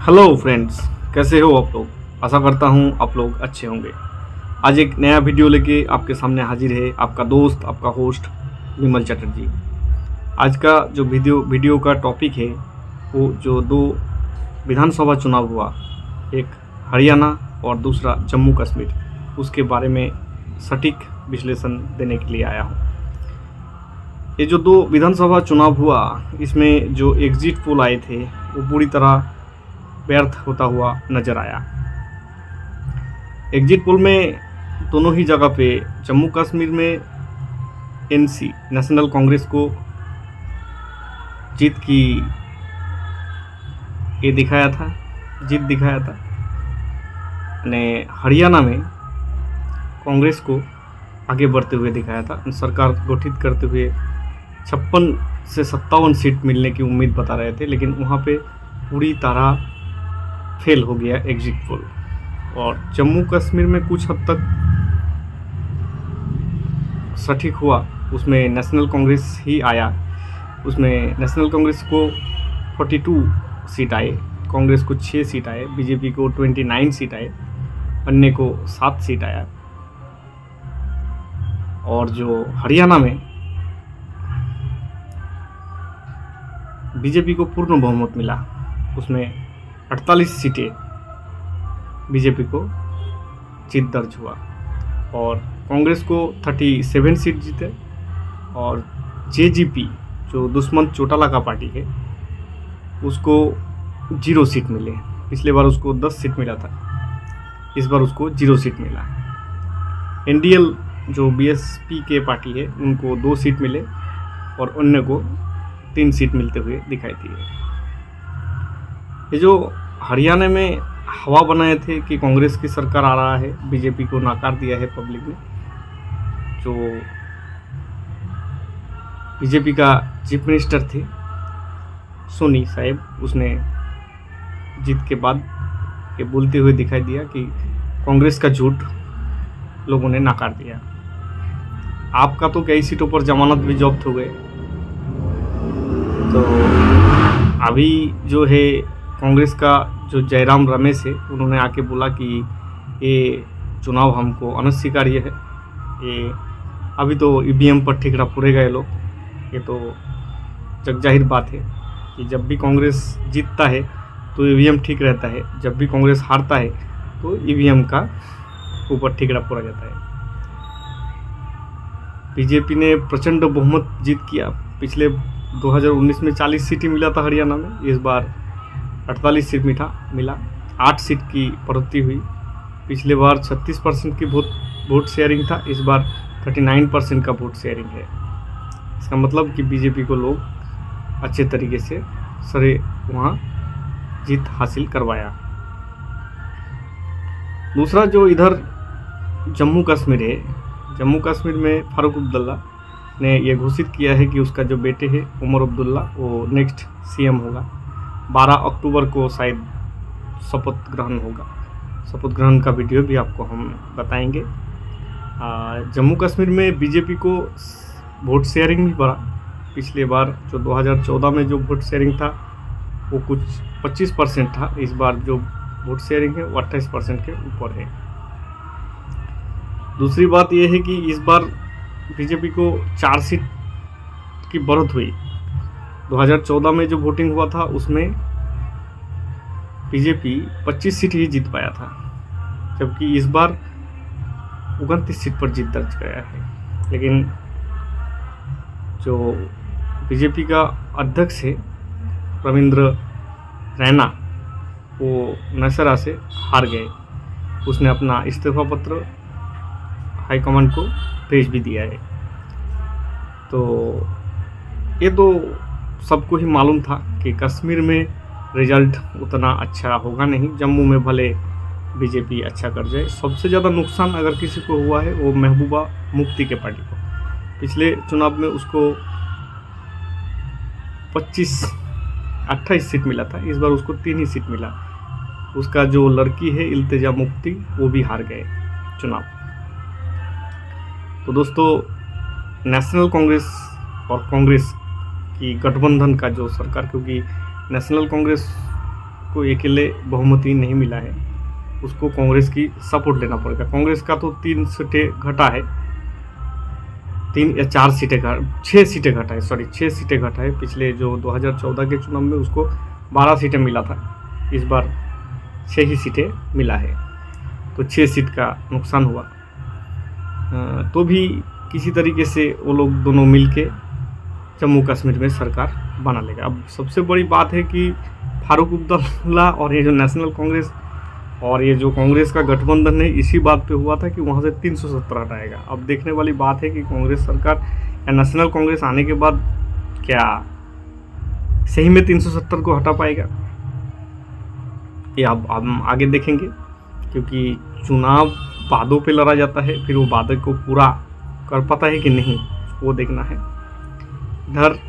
Hello friends, कैसे हो आप लोग। आशा करता हूँ आप लोग अच्छे होंगे। आज एक नया वीडियो लेके आपके सामने हाजिर है आपका दोस्त, आपका होस्ट विमल चटर्जी। आज का जो वीडियो का टॉपिक है वो जो दो विधानसभा चुनाव हुआ, एक हरियाणा और दूसरा जम्मू कश्मीर, उसके बारे में सटीक विश्लेषण देने के लिए आया हूँ। ये जो दो विधानसभा चुनाव हुआ, इसमें जो एग्जिट पोल आए थे वो पूरी तरह व्यर्थ होता हुआ नजर आया। एग्जिट पोल में दोनों ही जगह पे जम्मू कश्मीर में एनसी नेशनल कांग्रेस को जीत की ये दिखाया था, जीत दिखाया था। ने हरियाणा में कांग्रेस को आगे बढ़ते हुए दिखाया था। सरकार गठित करते हुए 56 से 57 सीट मिलने की उम्मीद बता रहे थे, लेकिन वहाँ पे पूरी तरह फेल हो गया एग्जिट पोल। और जम्मू कश्मीर में कुछ हद तक सटीक हुआ, उसमें नेशनल कांग्रेस ही आया। उसमें नेशनल कांग्रेस को 42 सीट आए, कांग्रेस को 6 सीट आए, बीजेपी को 29 सीट आए, अन्य को 7 सीट आया। और जो हरियाणा में बीजेपी को पूर्ण बहुमत मिला, उसमें 48 सीटें बीजेपी को जीत दर्ज हुआ और कांग्रेस को 37 सीट जीते। और जेजीपी जो दुश्मन चौटाला का पार्टी है उसको 0 सीट मिले। पिछले बार उसको 10 सीट मिला था, इस बार उसको 0 सीट मिला। एनडीएल जो बीएसपी के पार्टी है उनको 2 सीट मिले और अन्य को 3 सीट मिलते हुए दिखाई दिए। ये जो हरियाणा में हवा बनाए थे कि कांग्रेस की सरकार आ रहा है, बीजेपी को नकार दिया है पब्लिक ने। जो बीजेपी का चीफ मिनिस्टर थे सोनी साहब, उसने जीत के बाद ये बोलते हुए दिखाई दिया कि कांग्रेस का झूठ लोगों ने नकार दिया। आपका तो कई सीटों पर जमानत भी जब्त हो गए। तो अभी जो है कांग्रेस का जो जयराम रमेश है, उन्होंने आके बोला कि ये चुनाव हमको अनस्वीकार्य है। ये अभी तो ईवीएम पर ठिकरा पुरेगा ये लोग। ये तो जग जाहिर बात है कि जब भी कांग्रेस जीतता है तो ईवीएम ठीक रहता है, जब भी कांग्रेस हारता है तो ईवीएम का ऊपर ठिकरा पुरा जाता है। बीजेपी ने प्रचंड बहुमत जीत किया। पिछले 2019 में 40 सीटें मिला था हरियाणा में, इस बार 48 सीट मिला। 8 सीट की बढ़ोतरी हुई। पिछले बार 36% की वोट शेयरिंग था, इस बार 39% का वोट शेयरिंग है। इसका मतलब कि बीजेपी को लोग अच्छे तरीके से वहाँ जीत हासिल करवाया। दूसरा जो इधर जम्मू कश्मीर है, जम्मू कश्मीर में फारूक अब्दुल्ला ने यह घोषित किया है कि उसका जो बेटे है उमर अब्दुल्ला वो नेक्स्ट सीएम होगा। 12 अक्टूबर को शायद शपथ ग्रहण होगा। शपथ ग्रहण का वीडियो भी आपको हम बताएंगे। जम्मू कश्मीर में बीजेपी को वोट शेयरिंग भी बढ़ा। पिछले बार जो 2014 में जो वोट शेयरिंग था वो कुछ 25% था, इस बार जो वोट शेयरिंग है वो 28% के ऊपर है। दूसरी बात यह है कि इस बार बीजेपी को 4 सीट की बढ़त हुई। 2014 में जो वोटिंग हुआ था उसमें बीजेपी 25 सीट ही जीत पाया था, जबकि इस बार 29 सीट पर जीत दर्ज गया है। लेकिन जो बीजेपी का अध्यक्ष है रविंद्र रैना, वो नशरा से हार गए। उसने अपना इस्तीफा पत्र हाईकमांड को भेज भी दिया है। तो ये तो सबको ही मालूम था कि कश्मीर में रिजल्ट उतना अच्छा होगा नहीं। जम्मू में भले बीजेपी अच्छा कर जाए। सबसे ज़्यादा नुकसान अगर किसी को हुआ है वो महबूबा मुफ्ती के पार्टी को। पिछले चुनाव में उसको 28 सीट मिला था, इस बार उसको 3 ही सीट मिला। उसका जो लड़की है इल्तिजा मुफ्ती, वो भी हार गए चुनाव। तो दोस्तों, नेशनल कांग्रेस और कांग्रेस की गठबंधन का जो सरकार, क्योंकि नेशनल कांग्रेस को अकेले बहुमति नहीं मिला है, उसको कांग्रेस की सपोर्ट लेना पड़ेगा। कांग्रेस का तो 3 सीटें घटा है, 3 या 4 सीटें 6 सीटें घटा है, 6 सीटें घटा है। पिछले जो 2014 के चुनाव में उसको 12 सीटें मिला था, इस बार 6 ही सीटें मिला है, तो 6 सीट का नुकसान हुआ। तो भी किसी तरीके से वो लोग दोनों मिलके जम्मू कश्मीर में सरकार बना लेगा। अब सबसे बड़ी बात है कि फारूक अब्दुल्ला और ये जो नेशनल कांग्रेस और ये जो कांग्रेस का गठबंधन है, इसी बात पे हुआ था कि वहाँ से 370 हटाएगा। अब देखने वाली बात है कि कांग्रेस सरकार या नेशनल कांग्रेस आने के बाद क्या सही में 370 को हटा पाएगा, ये अब हम आगे देखेंगे, क्योंकि चुनाव वादों पे लड़ा जाता है, फिर वो वादे को पूरा कर पाता है कि नहीं, वो देखना है। इधर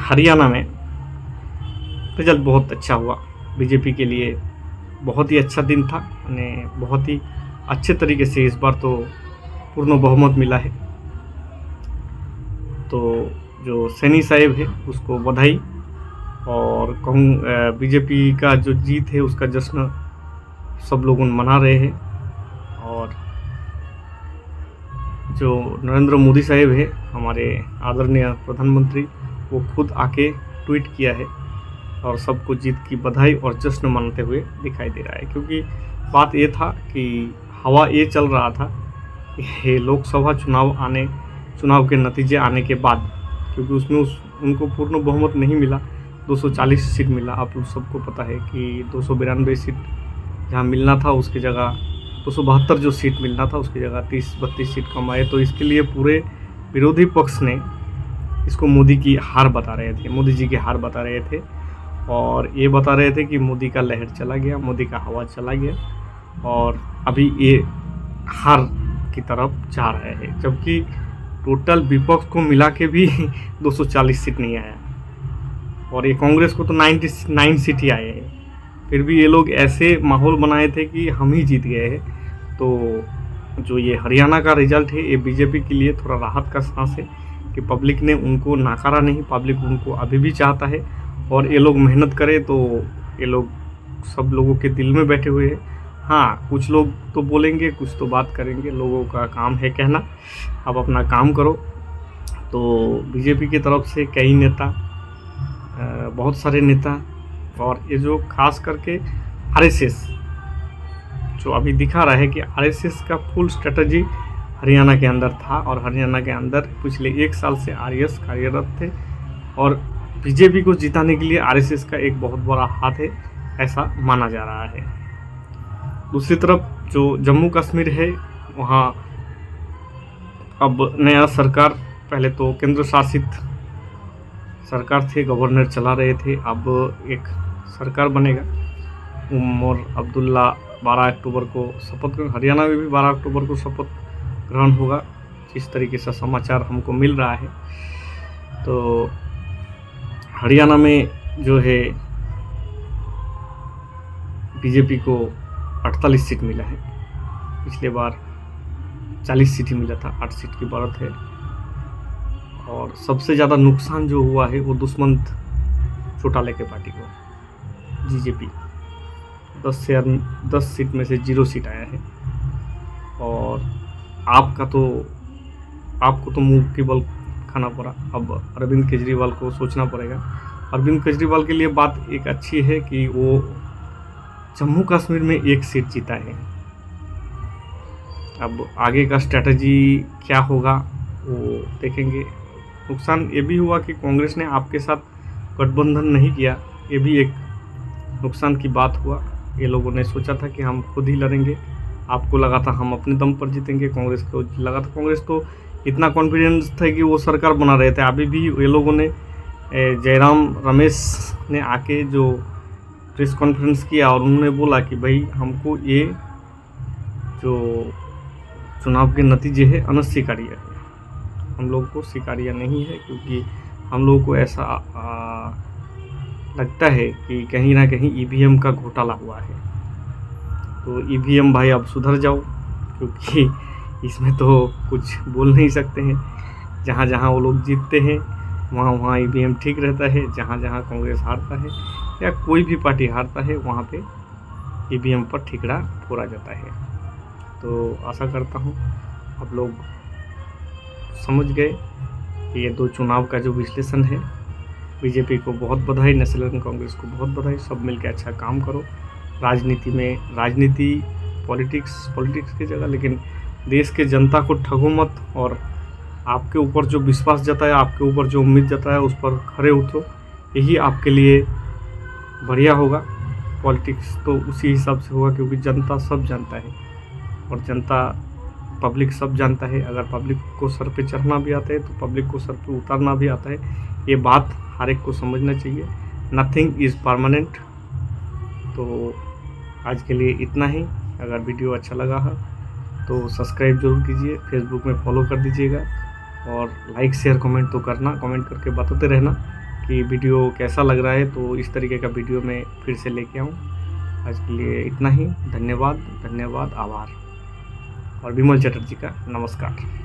हरियाणा में रिजल्ट बहुत अच्छा हुआ, बीजेपी के लिए बहुत ही अच्छा दिन था, बहुत ही अच्छे तरीके से इस बार तो पूर्ण बहुमत मिला है। तो जो सैनी साहिब है उसको बधाई, और बीजेपी का जो जीत है उसका जश्न सब लोग मना रहे हैं। और जो नरेंद्र मोदी साहिब है, हमारे आदरणीय प्रधानमंत्री, वो खुद आके ट्वीट किया है और सबको जीत की बधाई और जश्न मनाते हुए दिखाई दे रहा है। क्योंकि बात ये था कि हवा ये चल रहा था कि लोकसभा चुनाव के नतीजे आने के बाद, क्योंकि उसमें उनको पूर्ण बहुमत नहीं मिला, 240 सीट मिला। आप लोग सबको पता है कि 292 सीट जहाँ मिलना था उसकी जगह 272 जो सीट मिलना था उसकी जगह 30-32 सीट कम आए। तो इसके लिए पूरे विरोधी पक्ष ने इसको मोदी की हार बता रहे थे, मोदी जी की हार बता रहे थे, और ये बता रहे थे कि मोदी का लहर चला गया, मोदी का हवा चला गया, और अभी ये हार की तरफ जा रहे हैं। जबकि टोटल विपक्ष को मिला के भी 240 सीट नहीं आया, और ये कांग्रेस को तो 99 सीट ही आए हैं। फिर भी ये लोग ऐसे माहौल बनाए थे कि हम ही जीत गए हैं। तो जो ये हरियाणा का रिजल्ट है, ये बीजेपी के लिए थोड़ा राहत का सांस है कि पब्लिक ने उनको नकारा नहीं, पब्लिक उनको अभी भी चाहता है, और ये लोग मेहनत करें तो ये लोग सब लोगों के दिल में बैठे हुए हैं। हाँ, कुछ लोग तो बोलेंगे, कुछ तो बात करेंगे, लोगों का काम है कहना, आप अपना काम करो। तो बीजेपी की तरफ से कई नेता, बहुत सारे नेता, और ये जो खास करके आरएसएस जो अभी दिखा रहा है कि आरएसएस का फुल स्ट्रेटजी हरियाणा के अंदर था, और हरियाणा के अंदर पिछले 1 साल से आरएसएस कार्यरत थे, और बीजेपी को जिताने के लिए आरएसएस का एक बहुत बड़ा हाथ है, ऐसा माना जा रहा है। दूसरी तरफ जो जम्मू कश्मीर है, वहाँ अब नया सरकार, पहले तो केंद्र शासित सरकार थे, गवर्नर चला रहे थे, अब एक सरकार बनेगा। उमर अब्दुल्ला 12 अक्टूबर को शपथ ग्रहण, हरियाणा में भी 12 अक्टूबर को शपथ ग्रहण होगा, जिस तरीके से समाचार हमको मिल रहा है। तो हरियाणा में जो है बीजेपी को 48 सीट मिला है, पिछले बार 40 सीट ही मिला था, 8 सीट की बढ़त है। और सबसे ज़्यादा नुकसान जो हुआ है वो दुष्मंत चौटाला के पार्टी को, बीजेपी 10 सीट में से 0 सीट आया है। और आपको तो मुंह की बल खाना पड़ा, अब अरविंद केजरीवाल को सोचना पड़ेगा। अरविंद केजरीवाल के लिए बात एक अच्छी है कि वो जम्मू कश्मीर में 1 सीट जीता है। अब आगे का स्ट्रैटेजी क्या होगा वो देखेंगे। नुकसान ये भी हुआ कि कांग्रेस ने आपके साथ गठबंधन नहीं किया, ये भी एक नुकसान की बात हुआ। ये लोगों ने सोचा था कि हम खुद ही लड़ेंगे, आपको लगा था हम अपने दम पर जीतेंगे, कांग्रेस को लगा था, कांग्रेस तो इतना कॉन्फिडेंस था कि वो सरकार बना रहे थे। अभी भी ये लोगों ने, जयराम रमेश ने आके जो प्रेस कॉन्फ्रेंस किया और उन्होंने बोला कि भाई हमको ये जो चुनाव के नतीजे है अनस्वीकार्य है, हम लोग को स्वीकार्य नहीं है, क्योंकि हम लोगों को ऐसा लगता है कि कहीं ना कहीं ईवीएम का घोटाला हुआ है। तो ईवीएम भाई अब सुधर जाओ, क्योंकि इसमें तो कुछ बोल नहीं सकते हैं। जहाँ जहाँ वो लोग जीतते हैं वहाँ ईवीएम ठीक रहता है, जहाँ जहाँ कांग्रेस हारता है या कोई भी पार्टी हारता है वहाँ पे ईवीएम पर ठिकरा फोड़ा जाता है। तो आशा करता हूँ आप लोग समझ गए कि ये 2 चुनाव का जो विश्लेषण है। बीजेपी को बहुत बधाई, नेशनल कांग्रेस को बहुत बधाई। सब मिलकर अच्छा काम करो। राजनीति पॉलिटिक्स की जगह, लेकिन देश के जनता को ठगो मत, और आपके ऊपर जो विश्वास जताया, आपके ऊपर जो उम्मीद जताया, उस पर खरे उतरो। यही आपके लिए बढ़िया होगा। पॉलिटिक्स तो उसी हिसाब से होगा, क्योंकि जनता सब जानता है और पब्लिक सब जानता है। अगर पब्लिक को सर पे चढ़ना भी आता है तो पब्लिक को सर पे उतारना भी आता है। ये बात हर एक को समझना चाहिए। Nothing is permanent. तो आज के लिए इतना ही। अगर वीडियो अच्छा लगा है तो सब्सक्राइब जरूर कीजिए, फेसबुक में फॉलो कर दीजिएगा, और लाइक शेयर कमेंट तो करना, कमेंट करके बताते रहना कि वीडियो कैसा लग रहा है। तो इस तरीके का वीडियो मैं फिर से लेके आऊँ। आज के लिए इतना ही। धन्यवाद, आभार। और विमल चटर्जी का नमस्कार।